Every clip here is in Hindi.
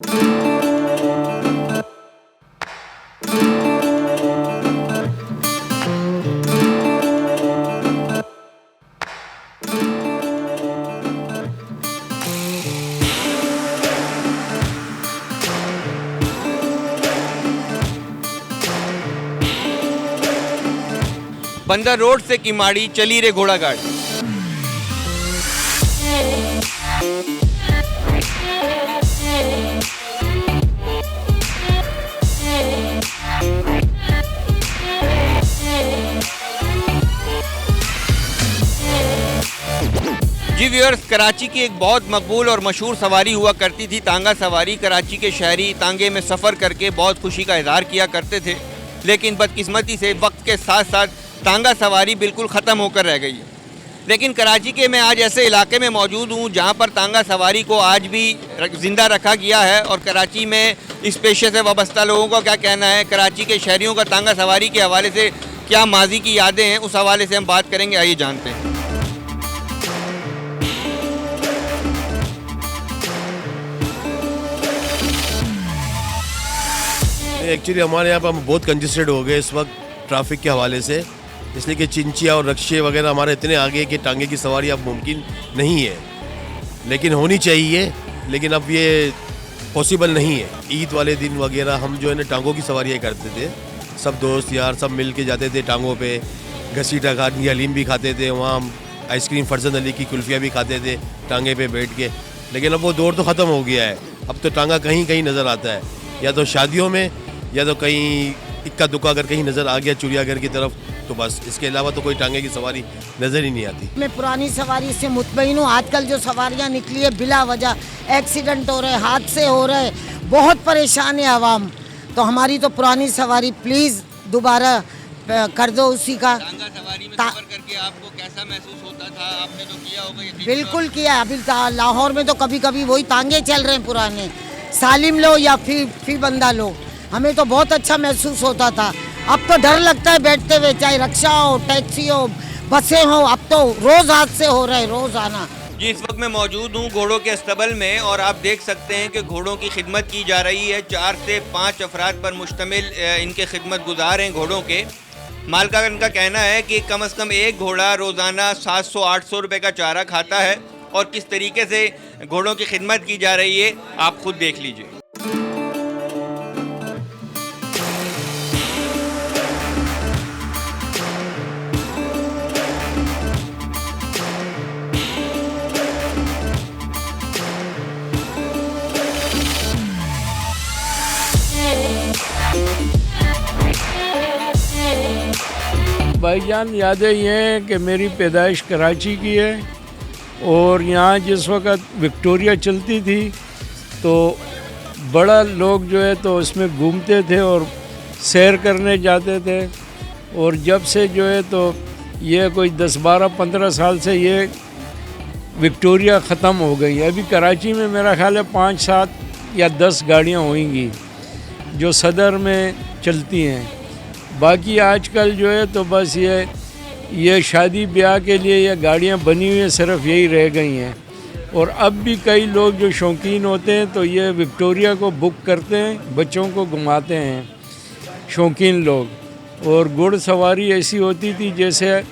बंदर रोड से किमाड़ी चली रे घोड़ा गाड़ी। जी व्यूअर्स, कराची की एक बहुत मकबूल और मशहूर सवारी हुआ करती थी तांगा सवारी। कराची के शहरी तांगे में सफ़र करके बहुत खुशी का इजहार किया करते थे, लेकिन बदकिस्मती से वक्त के साथ साथ तांगा सवारी बिल्कुल ख़त्म होकर रह गई है। लेकिन कराची के मैं आज ऐसे इलाके में मौजूद हूँ जहाँ पर तांगा सवारी को आज भी ज़िंदा रखा गया है। और कराची में इस पेशे से वाबस्ता लोगों का क्या कहना है, कराची के शहरियों का तांगा सवारी के हवाले से क्या माजी की यादें हैं, उस हवाले से हम बात करेंगे। आइए जानते हैं। एक्चुअली हमारे यहाँ पर हम बहुत कंजस्टेड हो गए इस वक्त ट्रैफिक के हवाले से, इसलिए कि चिंचिया और रक्शे वगैरह हमारे इतने आगे कि टांगे की सवारी अब मुमकिन नहीं है, लेकिन होनी चाहिए। लेकिन अब ये पॉसिबल नहीं है। ईद वाले दिन वगैरह हम जो है ना टांगों की सवारियाँ करते थे, सब दोस्त यार सब मिल के जाते थे टांगों पे, घसीटा खानी हलीम भी खाते थे, वहाँ हम आइसक्रीम फरजंद अली की कुल्फिया भी खाते थे टांगे पे बैठ के। लेकिन अब वो दौर तो ख़त्म हो गया है। अब तो टांगा कहीं कहीं नज़र आता है, या तो शादियों में या तो कहीं इक्का दुक्का अगर कहीं नज़र आ गया चिड़ियाघर की तरफ, तो बस इसके अलावा तो कोई टांगे की सवारी नज़र ही नहीं आती। मैं पुरानी सवारी से मुतमईन हूँ। आजकल जो सवारियाँ निकली है बिला वजह एक्सीडेंट हो रहे, हादसे हो रहे, बहुत परेशान है आवाम। तो हमारी तो पुरानी सवारी प्लीज़ दोबारा कर दो उसी का। तांगा सवारी में सफर करके आपको कैसा महसूस होता था? आपने तो किया होगा ये। बिल्कुल किया। अभी लाहौर में तो कभी कभी वही तांगे चल रहे हैं पुराने, सालिम लो या फिर बंदा लो, हमें तो बहुत अच्छा महसूस होता था। अब तो डर लगता है बैठते हुए, चाहे रिक्शा हो, टैक्सी हो, बसें हो। अब तो रोज़ हादसे हो रहे, रोज़ आना। जी, इस वक्त मैं मौजूद हूँ घोड़ों के अस्तबल में और आप देख सकते हैं कि घोड़ों की खिदमत की जा रही है। 4 से 5 अफराद पर मुश्तमिल इनके खिदमत गुजार हैं घोड़ों के। मालकान का कहना है कि कम से कम एक घोड़ा रोज़ाना 700-800 रुपये का चारा खाता है। और किस तरीके से घोड़ों की खिदमत की जा रही है आप खुद देख लीजिए। भाईजान, यादें ये हैं कि मेरी पैदाइश कराची की है और यहाँ जिस वक़्त विक्टोरिया चलती थी तो बड़ा लोग जो है तो इसमें घूमते थे और सैर करने जाते थे। और जब से जो है तो ये कोई 10-12-15 साल से ये विक्टोरिया ख़त्म हो गई है। अभी कराची में मेरा ख्याल है 5-7 या 10 गाड़ियाँ होंगी जो सदर में चलती हैं। बाकी आजकल जो है तो बस ये शादी ब्याह के लिए ये गाड़ियाँ बनी हुई हैं, सिर्फ यही रह गई हैं। और अब भी कई लोग जो शौकीन होते हैं तो ये विक्टोरिया को बुक करते हैं, बच्चों को घुमाते हैं शौकीन लोग। और घुड़सवारी ऐसी होती थी जैसे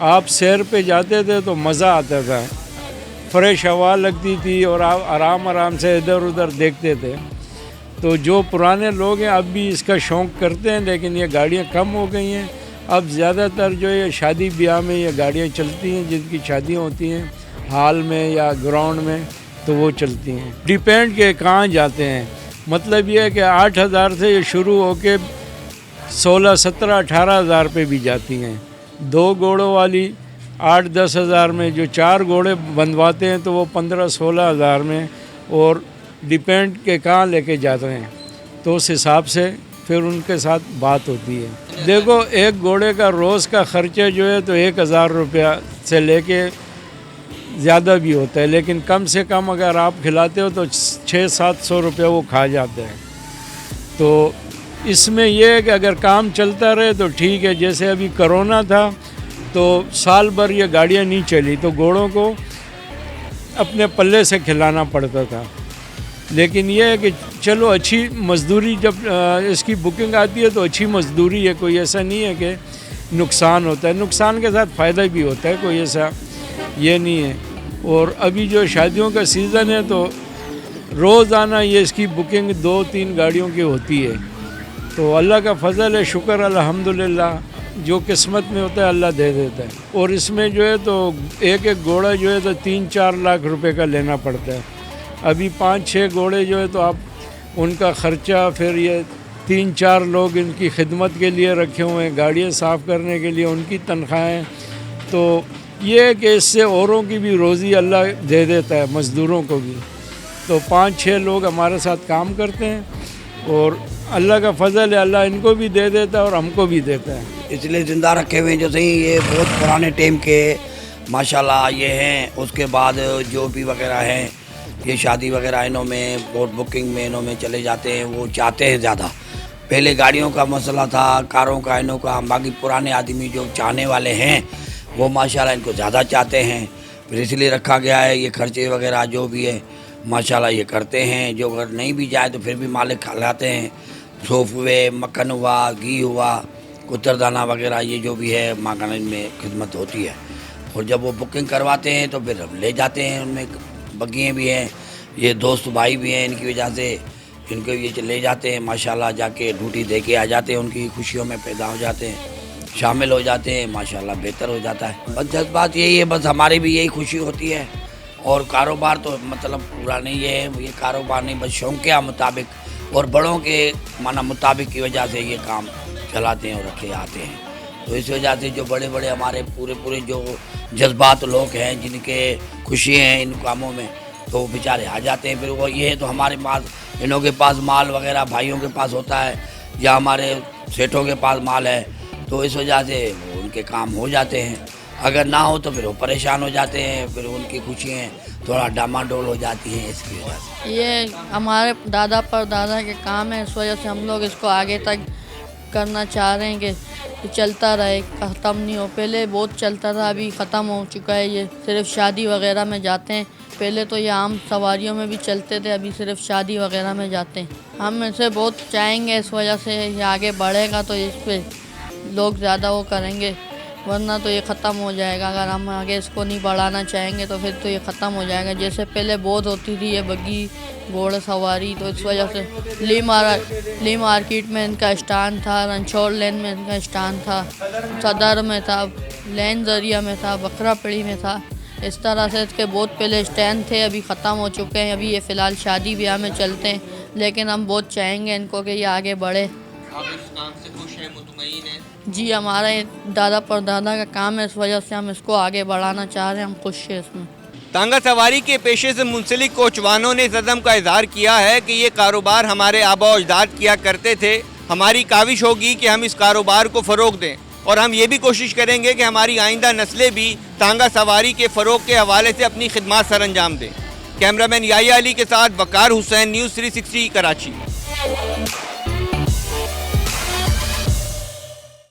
आप सैर पे जाते थे तो मज़ा आता था, फ्रेश हवा लगती थी और आप आराम आराम से इधर उधर देखते थे। तो जो पुराने लोग हैं अब भी इसका शौक़ करते हैं, लेकिन ये गाड़ियाँ कम हो गई हैं। अब ज़्यादातर जो ये शादी ब्याह में ये गाड़ियाँ चलती हैं, जिनकी शादियाँ होती हैं हाल में या ग्राउंड में, तो वो चलती हैं। डिपेंड के कहाँ जाते हैं, मतलब ये है कि 8,000 से ये शुरू होके 16, 17, 18 हज़ार पे भी जाती हैं। 2 घोड़ों वाली 8-10 हज़ार में, जो 4 घोड़े बंधवाते हैं तो वो 15-16 हज़ार में। और डिपेंड के कहाँ लेके जाते हैं तो उस हिसाब से फिर उनके साथ बात होती है। देखो, एक घोड़े का रोज़ का ख़र्चा जो है तो 1,000 रुपया से लेके ज़्यादा भी होता है, लेकिन कम से कम अगर आप खिलाते हो तो 600-700 रुपया वो खा जाते हैं। तो इसमें यह है कि अगर काम चलता रहे तो ठीक है। जैसे अभी कोरोना था तो साल भर ये गाड़ियाँ नहीं चली तो घोड़ों को अपने पल्ले से खिलाना पड़ता था। लेकिन ये है कि चलो अच्छी मजदूरी जब इसकी बुकिंग आती है तो अच्छी मजदूरी है, कोई ऐसा नहीं है कि नुकसान होता है, नुकसान के साथ फ़ायदा भी होता है, कोई ऐसा ये नहीं है। और अभी जो शादियों का सीज़न है तो रोज़ाना ये इसकी बुकिंग 2-3 गाड़ियों की होती है। तो अल्लाह का फ़ज़ल है, शुक्र अल्हम्दुलिल्लाह, जो किस्मत में होता है अल्लाह दे देता है। और इसमें जो है तो एक घोड़ा जो है तो 3-4 लाख रुपए का लेना पड़ता है। अभी 5-6 घोड़े जो है तो आप उनका ख़र्चा, फिर ये 3-4 लोग इनकी खिदमत के लिए रखे हुए हैं, गाड़ियाँ साफ़ करने के लिए उनकी तनख्वाहें, तो ये है कि इससे औरों की भी रोज़ी अल्लाह दे देता है, मज़दूरों को भी। तो 5-6 लोग हमारे साथ काम करते हैं और अल्लाह का फ़ज़ल है, अल्लाह इनको भी दे देता है और हमको भी देता है। इसलिए ज़िंदा रखे हुए हैं जो सही, ये बहुत पुराने टाइम के माशाल्लाह ये हैं। उसके बाद जो भी वगैरह हैं, ये शादी वगैरह इनों में, बोट बुकिंग में इनों में चले जाते हैं, वो चाहते हैं ज़्यादा। पहले गाड़ियों का मसला था, कारों का, इनों का, बाकी पुराने आदमी जो चाहने वाले हैं वो माशाल्लाह इनको ज़्यादा चाहते हैं, फिर इसलिए रखा गया है। ये खर्चे वगैरह जो भी है माशाल्लाह ये करते हैं। जो अगर नहीं भी जाए तो फिर भी मालिक खिलाते हैं। सौंफ हुए, मक्खन हुआ, घी हुआ, कुतरदाना वगैरह, ये जो भी है मागान में खिदमत होती है। और जब वो बुकिंग करवाते हैं तो फिर हम ले जाते हैं, उनमें बगिए भी हैं, ये दोस्त भाई भी हैं, इनकी वजह से इनको ये ले जाते हैं माशाल्लाह, जाके ड्यूटी दे के आ जाते हैं, उनकी खुशियों में पैदा हो जाते हैं, शामिल हो जाते हैं, माशाल्लाह बेहतर हो जाता है। बस जज्बात यही है, बस हमारी भी यही खुशी होती है। और कारोबार तो मतलब पूरा नहीं है, ये कारोबार नहीं, बस शौक़ के मुताबिक और बड़ों के माना मुताबिक की वजह से ये काम चलाते हैं और रखे आते हैं। तो इस वजह से जो बड़े बड़े हमारे पूरे जो जज्बात लोग हैं, जिनके खुशी हैं इन कामों में, तो वो बेचारे आ जाते हैं। फिर वो ये है तो हमारे पास, इनों के पास माल वगैरह भाइयों के पास होता है या हमारे सेठों के पास माल है, तो इस वजह से वो उनके काम हो जाते हैं। अगर ना हो तो फिर वो परेशान हो जाते हैं, फिर उनकी खुशियाँ थोड़ा डामाडोल हो जाती हैं इसकी वजह से। ये हमारे दादा परदादा के काम है, इस वजह से हम लोग इसको आगे तक करना चाह रहे हैं कि चलता रहे, ख़त्म नहीं हो। पहले बहुत चलता था, अभी ख़त्म हो चुका है। ये सिर्फ शादी वगैरह में जाते हैं, पहले तो ये आम सवारियों में भी चलते थे, अभी सिर्फ शादी वगैरह में जाते हैं। हम इसे बहुत चाहेंगे, इस वजह से ये आगे बढ़ेगा तो इस पर लोग ज़्यादा वो करेंगे, वरना तो ये ख़त्म हो जाएगा। अगर हम आगे इसको नहीं बढ़ाना चाहेंगे तो फिर तो ये ख़त्म हो जाएगा। जैसे पहले बहुत होती थी ये बग्गी घोड़ा सवारी, तो इस वजह से ली मार्केट में इनका स्टैंड था, रनछोड़ लेन में इनका स्टैंड था, सदर में था, लेन जरिया में था, बकरापड़ी में था। इस तरह से इसके बहुत पहले स्टैंड थे, अभी ख़त्म हो चुके हैं। अभी ये फ़िलहाल शादी ब्याह में चलते हैं, लेकिन हम बहुत चाहेंगे इनको कि ये आगे बढ़े। आप इस काम से खुश हैं, मुतमईन हैं? जी, हमारे दादा परदादा का काम है, इस वजह से हम इसको आगे बढ़ाना चाह रहे हैं, हम खुश हैं इसमें। तांगा सवारी के पेशे से मुंसलिक कोचवानों ने इस अज़म का इजहार किया है कि ये कारोबार हमारे आबा अजदाद किया करते थे। हमारी काविश होगी कि हम इस कारोबार को फ़रोग दें और हम ये भी कोशिश करेंगे कि हमारी आइंदा नस्लें भी तांगा सवारी के फ़रोग के हवाले से अपनी खिदमत सर अंजाम दें। कैमरामैन याया अली के साथ वकार हुसैन, न्यूज़ 360 कराची।